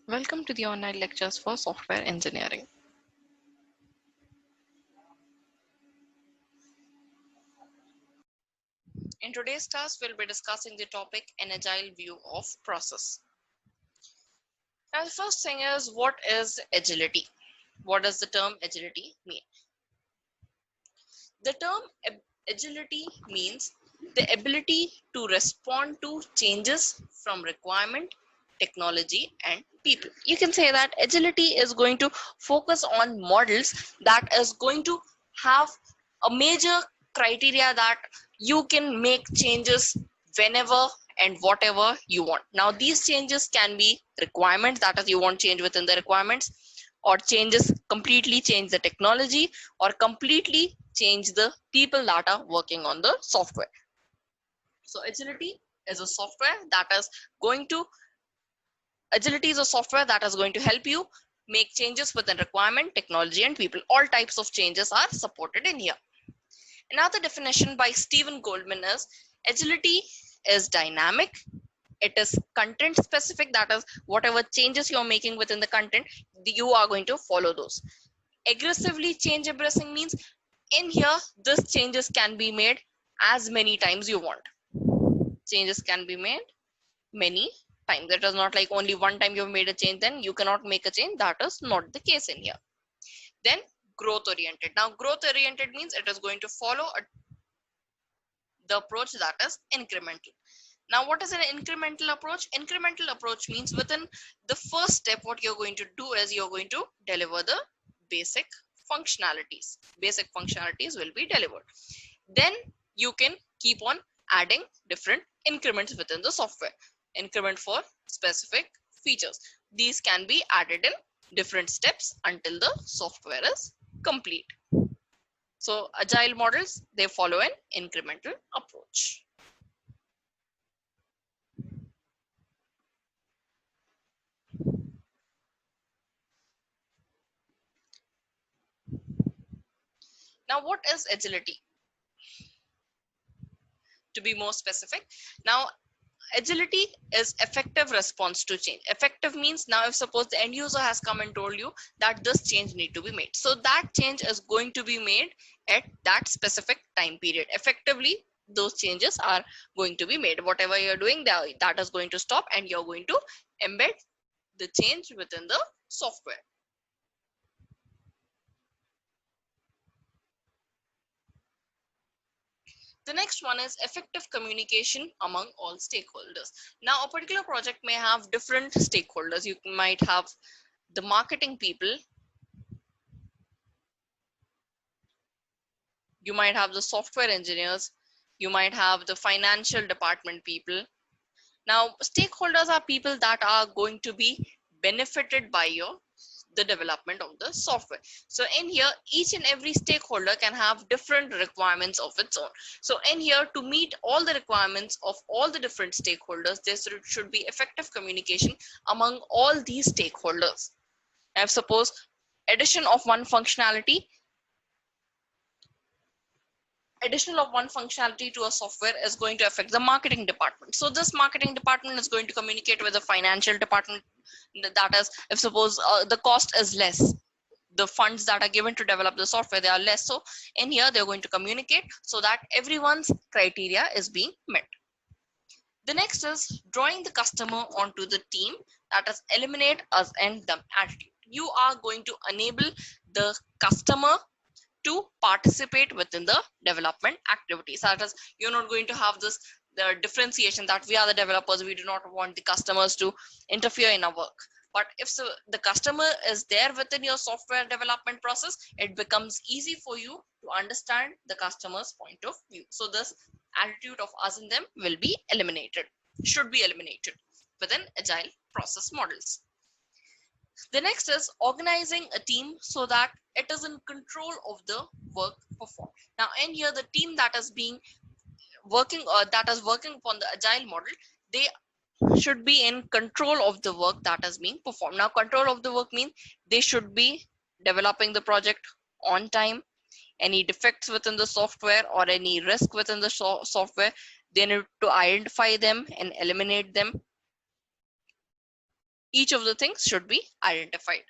Welcome to the online lectures for software engineering. In today's class, we'll be discussing the topic an agile view of process. Now, the first thing is, what is agility? What does the term agility mean? The term agility means the ability to respond to changes from requirement, technology, and people. You can say that agility is going to focus on models that is going to have a major criteria that you can make changes whenever and whatever you want. Now, these changes can be requirements, that is, you want change within the requirements, or changes completely change the technology, or completely change the people that are working on the software. So agility is a software that is going to help you make changes within requirement, technology, and people. All types of changes are supported in here. Another definition by Stephen Goldman is agility is dynamic. It is content specific, that is, whatever changes you're making within the content, you are going to follow those. Aggressively change embracing means in here, these changes can be made as many times you want. Changes can be made many times. It is not like only one time you've made a change, then you cannot make a change. That is not the case in here. Then growth oriented. Now, growth oriented means it is going to follow the approach that is incremental. Now, what is an incremental approach? Incremental approach means within the first step, what you're going to do is you're going to deliver the basic functionalities. Basic functionalities will be delivered. Then you can keep on adding different increments within the software. Increment for specific features. These can be added in different steps until the software is complete. So agile models, they follow an incremental approach. Now, what is agility? To be more specific, now agility is effective response to change. Effective means now if suppose the end user has come and told you that this change need to be made, so that change is going to be made at that specific time period. Effectively, those changes are going to be made. Whatever you're doing, that is going to stop, and you're going to embed the change within the software. The next one is effective communication among all stakeholders. Now, a particular project may have different stakeholders. You might have the marketing people, you might have the software engineers, you might have the financial department people. Now, stakeholders are people that are going to be benefited by the development of the software. So in here, each and every stakeholder can have different requirements of its own. So in here, to meet all the requirements of all the different stakeholders, there should be effective communication among all these stakeholders. Now, if suppose addition of one functionality to a software is going to affect the marketing department. So this marketing department is going to communicate with the financial department. That is, if suppose the cost is less, the funds that are given to develop the software, they are less. So in here, they're going to communicate so that everyone's criteria is being met. The next is drawing the customer onto the team, that is eliminate us and them attitude. You are going to enable the customer to participate within the development activities. That is, you're not going to have this the differentiation that we are the developers, we do not want the customers to interfere in our work. But if so, the customer is there within your software development process, it becomes easy for you to understand the customer's point of view. So this attitude of us and them will be eliminated, should be eliminated within agile process models. The next is organizing a team so that it is in control of the work performed. Now in here, the team that is working upon the agile model, they should be in control of the work that is being performed. Now, control of the work means they should be developing the project on time. Any defects within the software or any risk within the software, they need to identify them and eliminate them. Each of the things should be identified.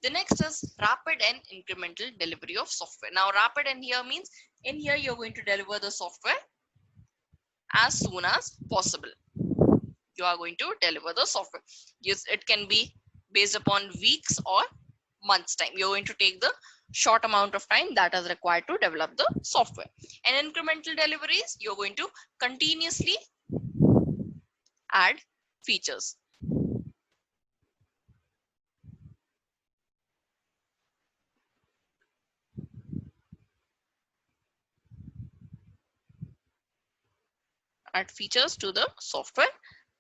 The next is rapid and incremental delivery of software. Now, rapid in here means in here you're going to deliver the software as soon as possible. You are going to deliver the software. Yes, it can be based upon weeks or months time. You're going to take the short amount of time that is required to develop the software. And incremental deliveries, you're going to continuously add features. Add features to the software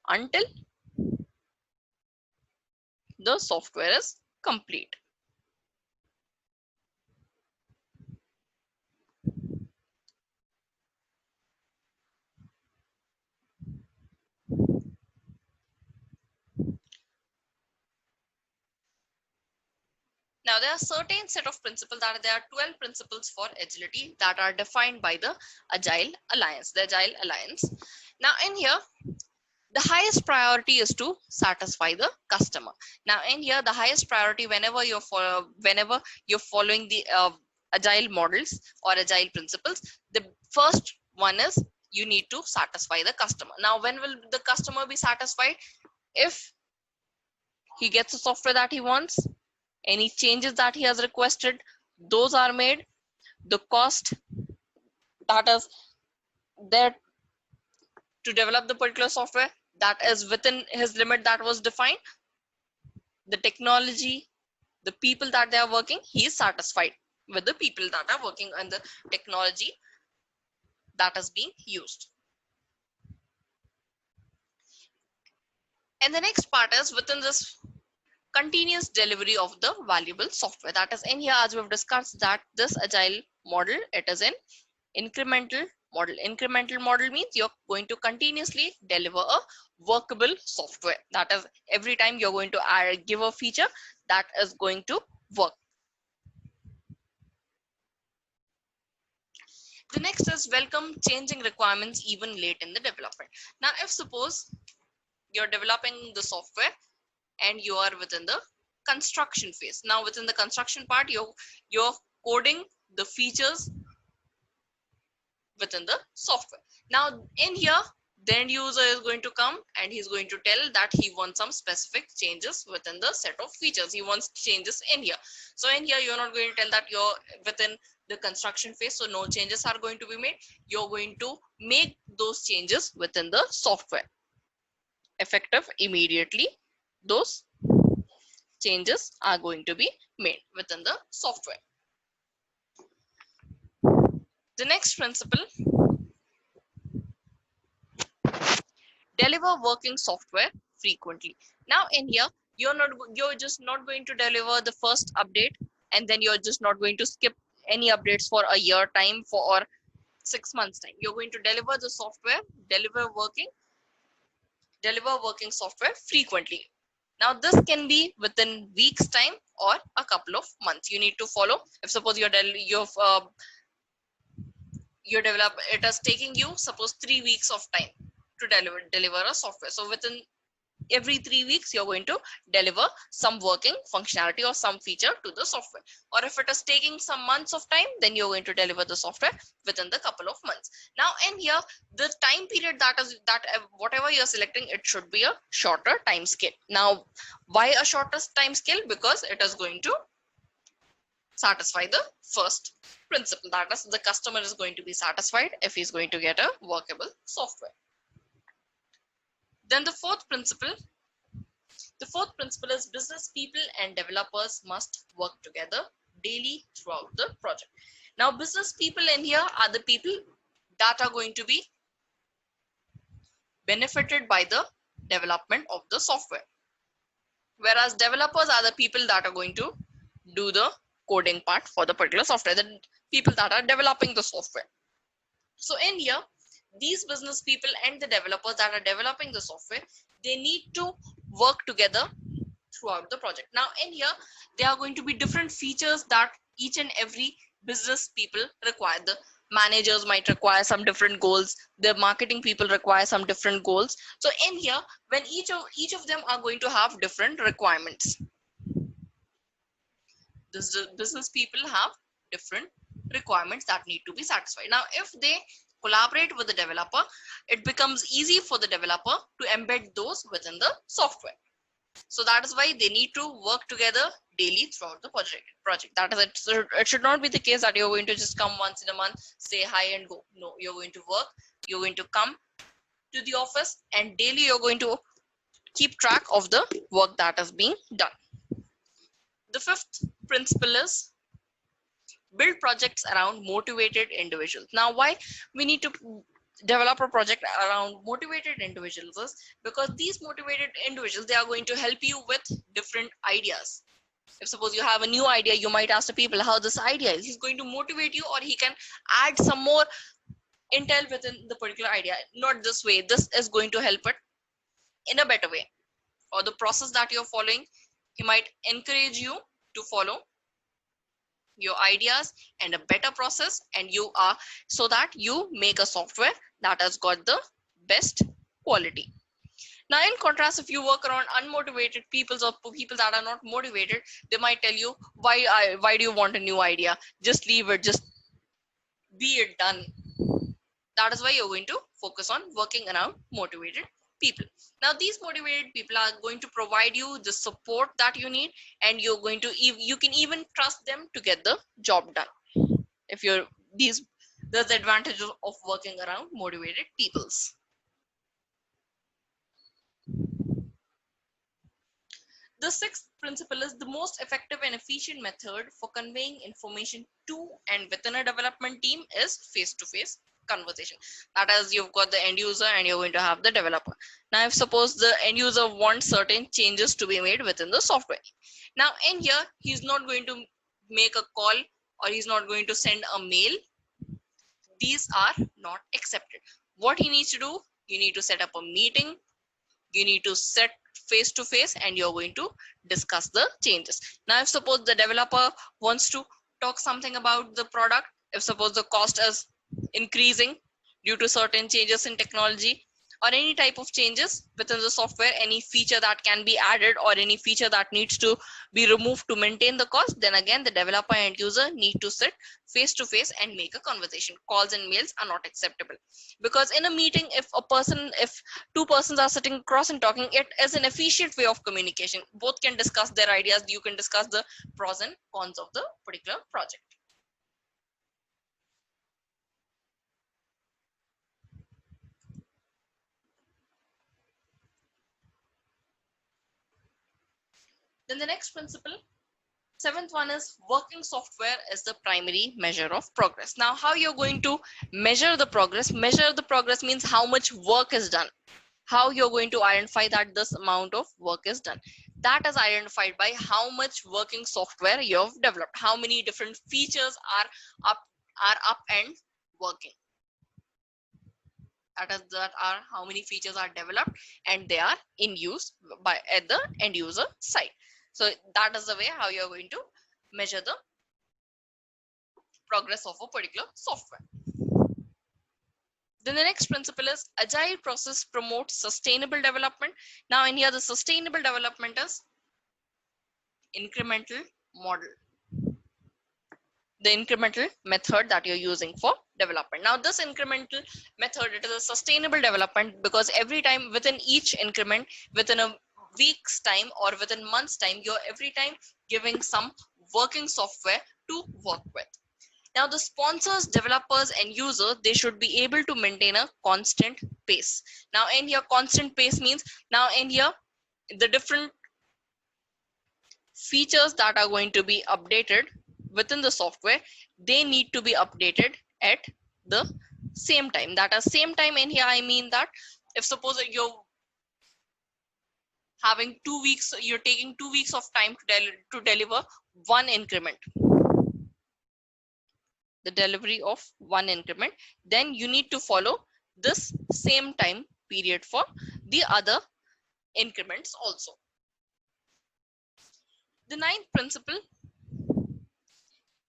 until the software is complete. Now, there are certain set of principles that there are 12 principles for agility that are defined by the Agile Alliance, the Agile Alliance. Now, in here, the highest priority is to satisfy the customer. Now, in here, the highest priority whenever you're following the Agile models or Agile principles, the first one is you need to satisfy the customer. Now, when will the customer be satisfied? If he gets the software that he wants, any changes that he has requested, those are made. The cost that is there to develop the particular software, that is within his limit that was defined. The technology, the people that they are working, he is satisfied with the people that are working on the technology that is being used. And the next part is within this continuous delivery of the valuable software. That is in here, as we've discussed, that this agile model, it is an incremental model. Incremental model means you're going to continuously deliver a workable software. That is, every time you're going to give a feature that is going to work. The next is welcome changing requirements even late in the development. Now, if suppose you're developing the software and you are within the construction phase. Now, within the construction part, you're coding the features within the software. Now, in here, the end user is going to come and he's going to tell that he wants some specific changes within the set of features. He wants changes in here. So in here, you're not going to tell that you're within the construction phase, so no changes are going to be made. You're going to make those changes within the software. Effective immediately, those changes are going to be made within the software. The next principle, deliver working software frequently. Now in here, you're just not going to deliver the first update and then you're just not going to skip any updates for a year time or 6 months time. You're going to deliver the software, deliver working software frequently. Now this can be within weeks time or a couple of months. You need to follow. If suppose you develop, it is taking you suppose 3 weeks of time to deliver a software. So within every 3 weeks, you're going to deliver some working functionality or some feature to the software. Or if it is taking some months of time, then you're going to deliver the software within the couple of months. Now in here, the time period whatever you're selecting, it should be a shorter time scale. Now, why a shorter time scale? Because it is going to satisfy the first principle. That is, the customer is going to be satisfied if he's going to get a workable software. Then the fourth principle is business people and developers must work together daily throughout the project. Now, business people in here are the people that are going to be benefited by the development of the software. Whereas developers are the people that are going to do the coding part for the particular software, the people that are developing the software. So in here, these business people and the developers that are developing the software, they need to work together throughout the project. Now in here, there are going to be different features that each and every business people require. managers might require some different goals, the marketing people require some different goals. So in here, when each of them are going to have different requirements, this business people have different requirements that need to be satisfied. Now if they collaborate with the developer, it becomes easy for the developer to embed those within the software. So that is why they need to work together daily throughout the project. That is it. So it should not be the case that you're going to just come once in a month, say hi and go. No, you're going to work, you're going to come to the office, and daily you're going to keep track of the work that is being done. The fifth principle is build projects around motivated individuals. Now why we need to develop a project around motivated individuals is because these motivated individuals, they are going to help you with different ideas. If suppose you have a new idea, you might ask the people how this idea is. He's going to motivate you, or he can add some more intel within the particular idea. Not this way, this is going to help it in a better way. Or the process that you're following, he might encourage you to follow your ideas and a better process, and you are so that you make a software that has got the best quality. Now in contrast, if you work around unmotivated people or people that are not motivated, they might tell you why do you want a new idea, just leave it, just be it done. That is why you're going to focus on working around motivated people. Now these motivated people are going to provide you the support that you need, and you're going to you can even trust them to get the job done. If you're these, there's the advantage of working around motivated peoples. The sixth principle is the most effective and efficient method for conveying information to and within a development team is face-to-face conversation. That is, you've got the end user and you're going to have the developer. Now if suppose the end user wants certain changes to be made within the software, now in here he's not going to make a call or he's not going to send a mail. These are not accepted. What he needs to do, you need to set up a meeting, you need to set face to face, and you're going to discuss the changes. Now if suppose the developer wants to talk something about the product, if suppose the cost is increasing due to certain changes in technology or any type of changes within the software, any feature that can be added or any feature that needs to be removed to maintain the cost, then again the developer and user need to sit face to face and make a conversation. Calls and mails are not acceptable, because in a meeting, if two persons are sitting across and talking, it is an efficient way of communication. Both can discuss their ideas, you can discuss the pros and cons of the particular project. Then the next principle, seventh one, is working software is the primary measure of progress. Now how you're going to measure the progress? Measure the progress means how much work is done. How you're going to identify that this amount of work is done? That is identified by how much working software you've developed, how many different features are up and working. That are how many features are developed and they are in use at the end user side. So that is the way how you're going to measure the progress of a particular software. Then the next principle is agile process promotes sustainable development. Now in here the sustainable development is incremental model, the incremental method that you're using for development. Now this incremental method, it is a sustainable development because every time within each increment, within a week's time or within months time, you're every time giving some working software to work with. Now the sponsors, developers and users, they should be able to maintain a constant pace. Now in here constant pace means, now in here the different features that are going to be updated within the software, they need to be updated at the same time. That is same time in here, I mean that if suppose you're having 2 weeks, you're taking 2 weeks of time to deliver one increment, the delivery of one increment, then you need to follow this same time period for the other increments also. The ninth principle,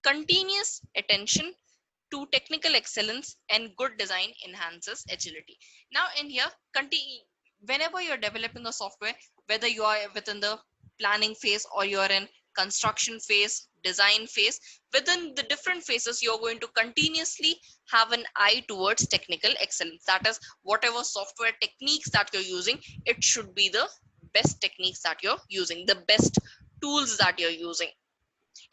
continuous attention 2, technical excellence and good design enhances agility. Now in here, whenever you're developing a software, whether you are within the planning phase or you're in construction phase, design phase, within the different phases, you're going to continuously have an eye towards technical excellence. That is, whatever software techniques that you're using, it should be the best techniques that you're using, the best tools that you're using.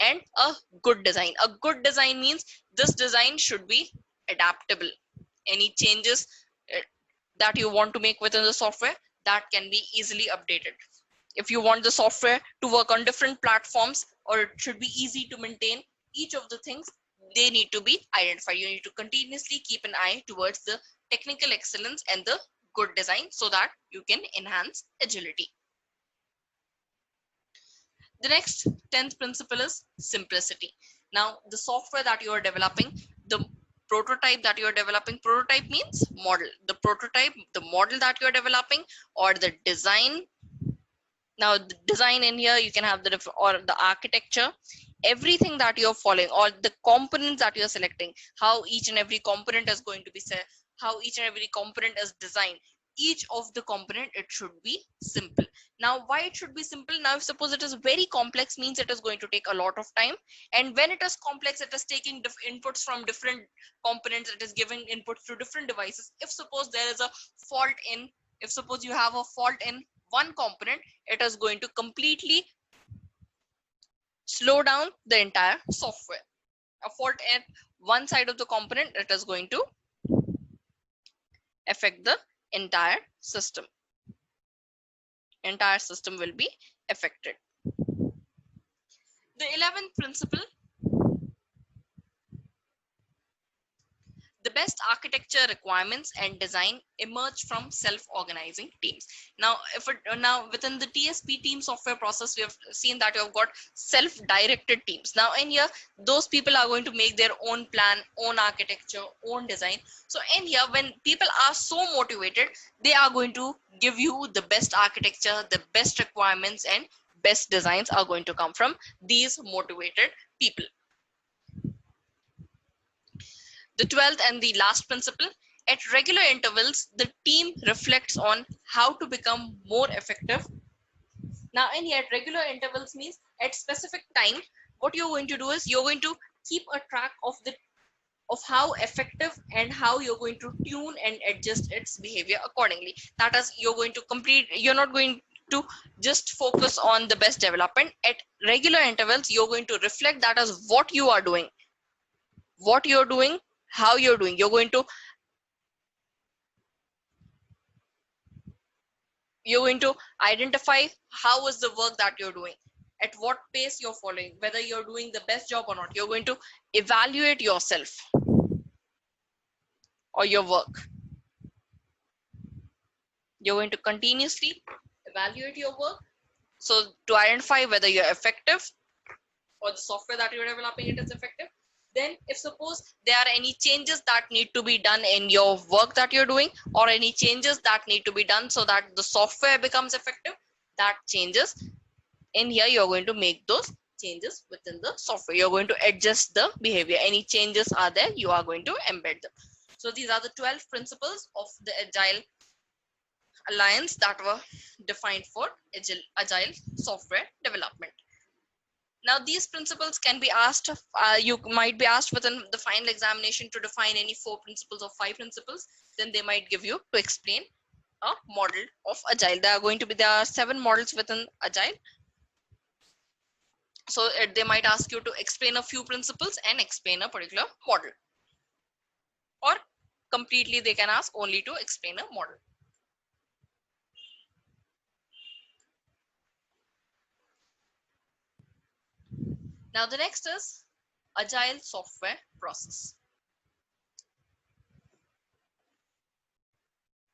And a good design. A good design means this design should be adaptable. Any changes that you want to make within the software, that can be easily updated. If you want the software to work on different platforms, or it should be easy to maintain, each of the things, they need to be identified. You need to continuously keep an eye towards the technical excellence and the good design so that you can enhance agility. The next 10th principle is simplicity. Now, the software that you are developing, the prototype that you are developing, prototype means model. The prototype, the model that you are developing, or the design. Now, the design in here, you can have or the architecture, everything that you're following, or the components that you're selecting, how each and every component is going to be set, how each and every component is designed. Each of the component, it should be simple. Now, why it should be simple? Now, if suppose it is very complex, means it is going to take a lot of time. And when it is complex, it is taking inputs from different components. It is giving inputs to different devices. If suppose there is a fault in, if suppose you have a fault in one component, it is going to completely slow down the entire software. A fault at one side of the component, it is going to affect the entire system. Entire system will be affected. The 11th principle, the best architecture requirements and design emerge from self-organizing teams. Now, now within the TSP team software process, we have seen that you have got self-directed teams. Now in here, those people are going to make their own plan, own architecture, own design. So in here, when people are so motivated, they are going to give you the best architecture, the best requirements, and best designs are going to come from these motivated people. The 12th and the last principle, at regular intervals, the team reflects on how to become more effective. Now in here, at regular intervals means at specific time, what you're going to do is you're going to keep a track of how effective and how you're going to tune and adjust its behavior accordingly. That is, you're going to you're not going to just focus on the best development. At regular intervals, you're going to reflect that as what you are doing, what you're doing, how you're doing. You're going to identify how is the work that you're doing, at what pace you're following, whether you're doing the best job or not. You're going to evaluate yourself or your work. You're going to continuously evaluate your work, so to identify whether you're effective or the software that you're developing, it is effective. Then if suppose there are any changes that need to be done in your work that you're doing, or any changes that need to be done so that the software becomes effective, that changes in here, you're going to make those changes within the software. You're going to adjust the behavior. Any changes are there, you are going to embed them. So these are the 12 principles of the Agile Alliance that were defined for agile software development. Now, these principles can be asked, you might be asked within the final examination to define any 4 principles or 5 principles. Then they might give you to explain a model of Agile. There are 7 models within Agile. So they might ask you to explain a few principles and explain a particular model. Or completely they can ask only to explain a model. Now the next is Agile software process.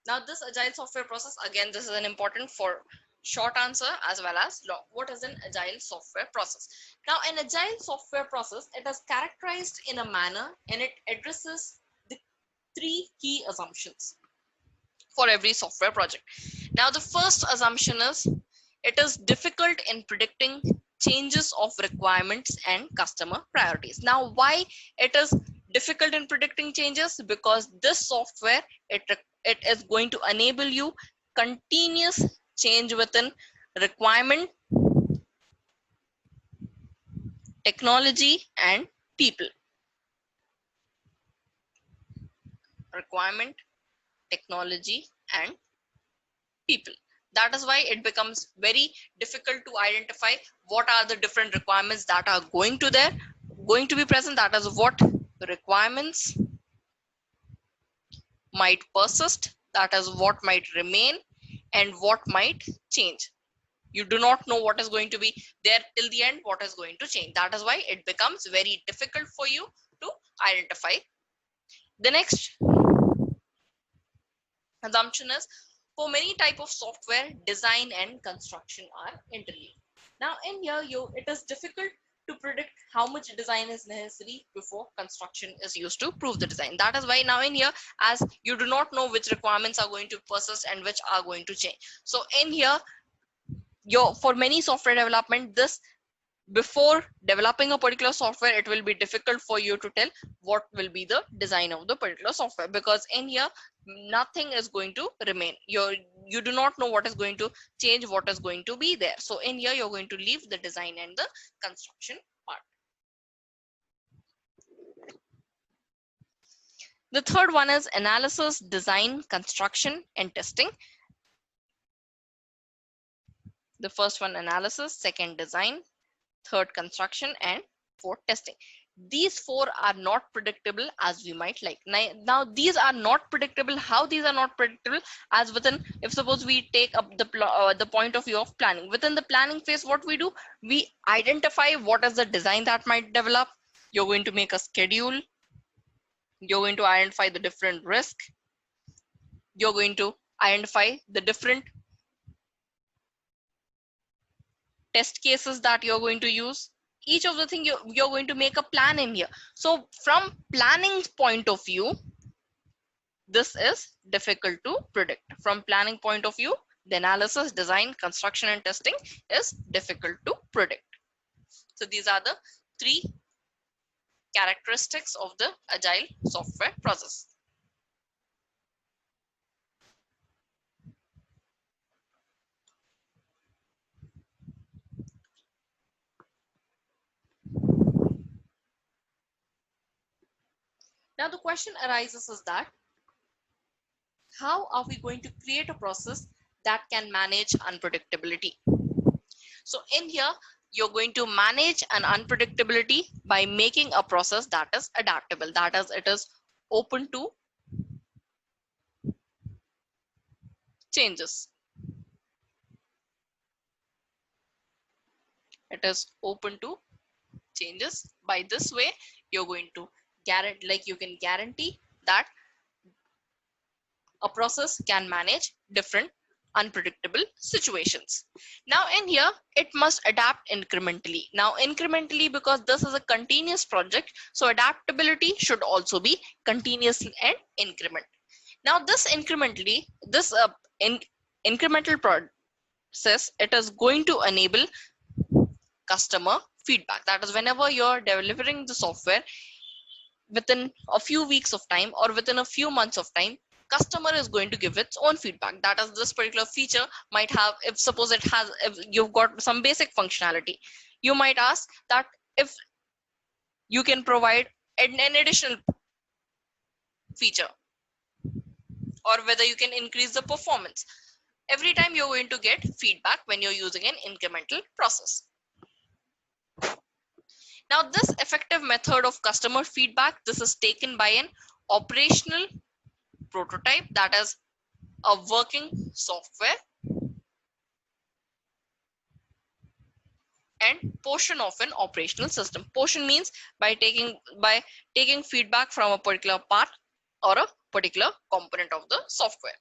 Now this Agile software process, again, this is an important for short answer as well as long. What is an Agile software process? Now an Agile software process, it is characterized in a manner and it addresses the 3 key assumptions for every software project. Now the first assumption is it is difficult in predicting changes of requirements and customer priorities. Now why it is difficult in predicting changes? Because this software, it is going to enable you continuous change within requirement, technology, and people. Requirement, technology, and people. That is why it becomes very difficult to identify what are the different requirements that are going to be present. That is what requirements might persist, that is what might remain, and what might change. You do not know what is going to be there till the end, what is going to change. That is why it becomes very difficult for you to identify. The next assumption is, for many type of software, design and construction are interlinked. Now in here, it is difficult to predict how much design is necessary before construction is used to prove the design. That is why now in here, as you do not know which requirements are going to persist and which are going to change. So in here, for many software development, this before developing a particular software, it will be difficult for you to tell what will be the design of the particular software, because in here nothing is going to remain. You do not know what is going to change, what is going to be there. So in here, you're going to leave the design and the construction part. The third one is analysis, design, construction, and testing. The first one, analysis; second, design; third, construction; and fourth, testing. These four are not predictable as we might like. Now these are not predictable. How these are not predictable? As within, if suppose we take up the point of view of planning, within the planning phase, what we do, we identify what is the design that might develop. You're going to make a schedule. You're going to identify the different risk. You're going to identify the different test cases that you're going to use. Each of the thing you're going to make a plan in here. So from planning point of view, this is difficult to predict. From planning point of view, the analysis, design, construction, and testing is difficult to predict. So these are the three characteristics of the agile software process. Now the question arises is that, how are we going to create a process that can manage unpredictability? So in here, you're going to manage an unpredictability by making a process that is adaptable. That is, it is open to changes. It is open to changes. By this way, you're going to guarantee, like you can guarantee that a process can manage different unpredictable situations. Now in here, it must adapt incrementally. Now incrementally, because this is a continuous project, so adaptability should also be continuous and increment. Now this incrementally, this incremental process, it is going to enable customer feedback. That is, whenever you're delivering the software, within a few weeks of time or within a few months of time, customer is going to give its own feedback. That is, this particular feature might have, if suppose it has, if you've got some basic functionality, you might ask that if you can provide an additional feature, or whether you can increase the performance. Every time you're going to get feedback when you're using an incremental process. Now this effective method of customer feedback, this is taken by an operational prototype, that is a working software, and portion of an operational system. Portion means by taking feedback from a particular part or a particular component of the software.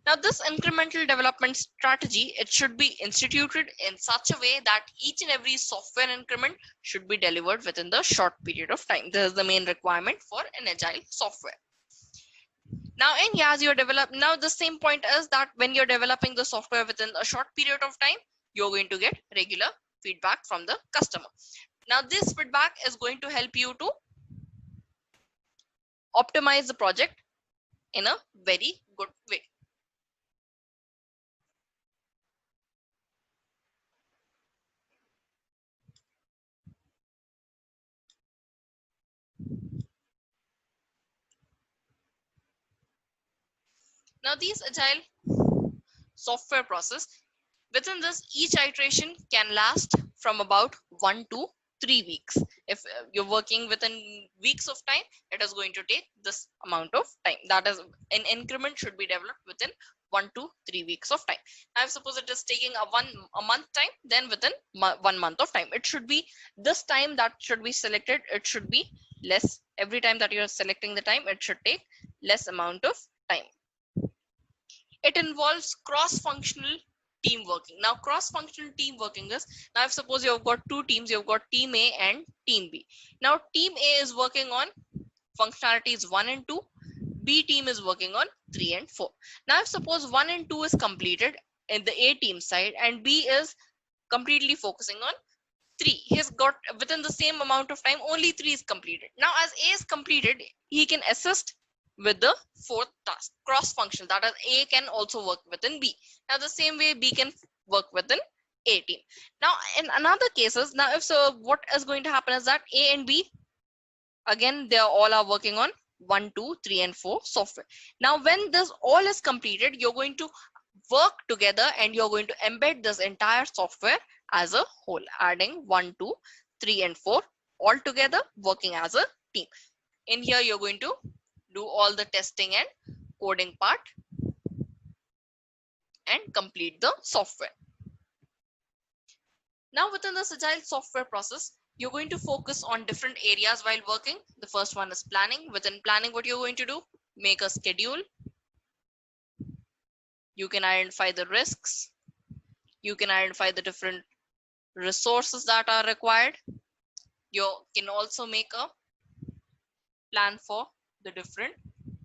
Now this incremental development strategy, it should be instituted in such a way that each and every software increment should be delivered within the short period of time. This is the main requirement for an agile software. Now in here, as you're developing, now the same point is that when you're developing the software within a short period of time, you're going to get regular feedback from the customer. Now this feedback is going to help you to optimize the project in a very good way. Now these agile software process, within this, each iteration can last from about 1 to 3 weeks. If you're working within weeks of time, it is going to take this amount of time. That is, an increment should be developed within 1 to 3 weeks of time. Now, if suppose it is taking a month time, then within 1 month of time, it should be this time that should be selected. It should be less. Every time that you are selecting the time, it should take less amount of time. It involves cross-functional team working. Now, cross-functional team working is, now if suppose you've got two teams, you've got team A and team B. Now, team A is working on functionalities 1 and 2. B team is working on 3 and 4. Now, if suppose 1 and 2 is completed in the A team side and B is completely focusing on 3, he's got within the same amount of time, only 3 is completed. Now, as A is completed, he can assist with the fourth task, cross-functional, that is A can also work within B. Now the same way B can work within A team. Now in another cases, now if so, what is going to happen is that A and B, again, they all are working on 1, 2, 3 and 4 software. Now when this all is completed, you're going to work together and you're going to embed this entire software as a whole, adding 1, 2, 3 and 4 all together, working as a team. In here, you're going to do all the testing and coding part and complete the software. Now within this agile software process, you're going to focus on different areas while working. The first one is planning. Within planning, what you're going to do, make a schedule. You can identify the risks. You can identify the different resources that are required. You can also make a plan for the different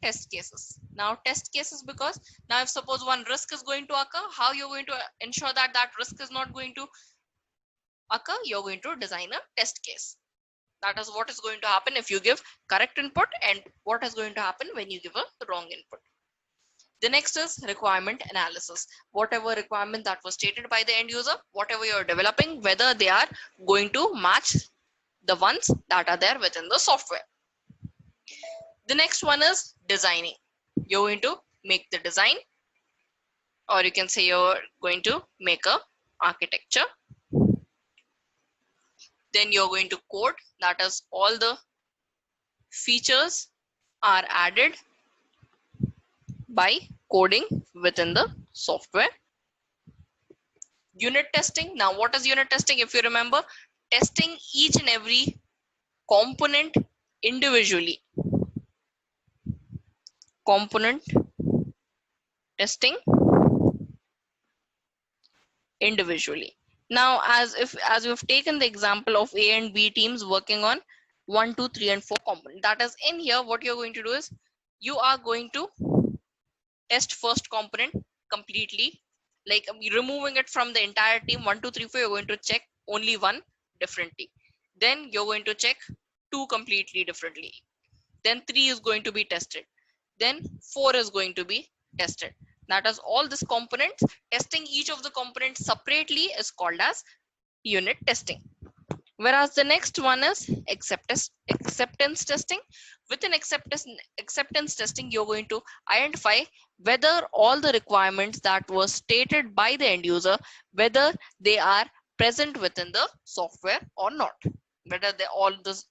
test cases. Now test cases, because now if suppose one risk is going to occur, how you're going to ensure that that risk is not going to occur? You're going to design a test case. That is what is going to happen if you give correct input and what is going to happen when you give a wrong input. The next is requirement analysis. Whatever requirement that was stated by the end user, whatever you're developing, whether they are going to match the ones that are there within the software. The next one is designing. You're going to make the design, or you can say you're going to make a architecture. Then you're going to code, that is all the features are added by coding within the software. Unit testing. Now what is unit testing? If you remember, testing each and every component individually. Component testing individually. Now as we've taken the example of A and B teams working on 1, 2, 3 and 4 component, that is in here, what you're going to do is you are going to test first component completely, like removing it from the entire team. 1, 2, 3, 4, you're going to check only one differently. Then you're going to check 2 completely differently. Then 3 is going to be tested. Then 4 is going to be tested. That is all this components. Testing each of the components separately is called as unit testing. Whereas the next one is acceptance testing. Within acceptance testing, you're going to identify whether all the requirements that were stated by the end user, whether they are present within the software or not, whether all the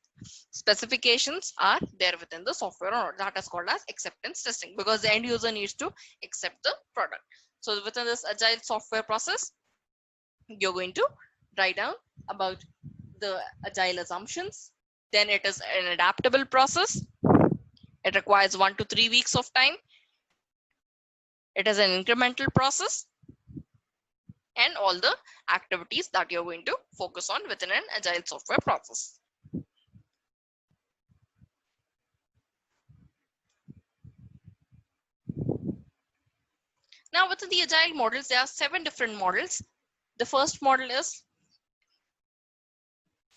specifications are there within the software or not. That is called as acceptance testing, because the end user needs to accept the product. So within this agile software process, you're going to write down about the agile assumptions. Then it is an adaptable process. It requires 1 to 3 weeks of time. It is an incremental process, and all the activities that you're going to focus on within an agile software process. Now within the agile models, there are 7 different models. The first model is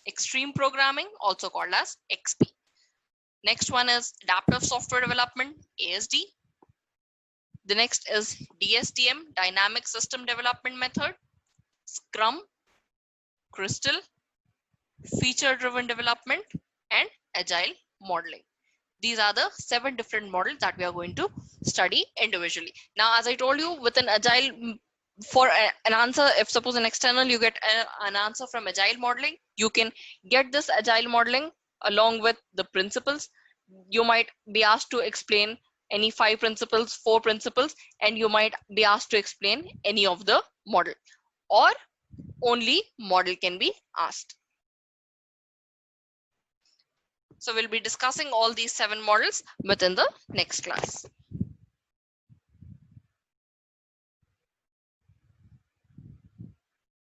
extreme programming, also called as XP. Next one is adaptive software development, ASD. The next is DSDM, dynamic system development method, Scrum, Crystal, feature driven development, and agile modeling. These are the 7 different models that we are going to study individually. Now, as I told you, with an agile, for an answer, if suppose an external, you get an answer from agile modeling, you can get this agile modeling along with the principles. You might be asked to explain any 5 principles, 4 principles, and you might be asked to explain any of the model, or only model can be asked. So we'll be discussing all these 7 models within the next class.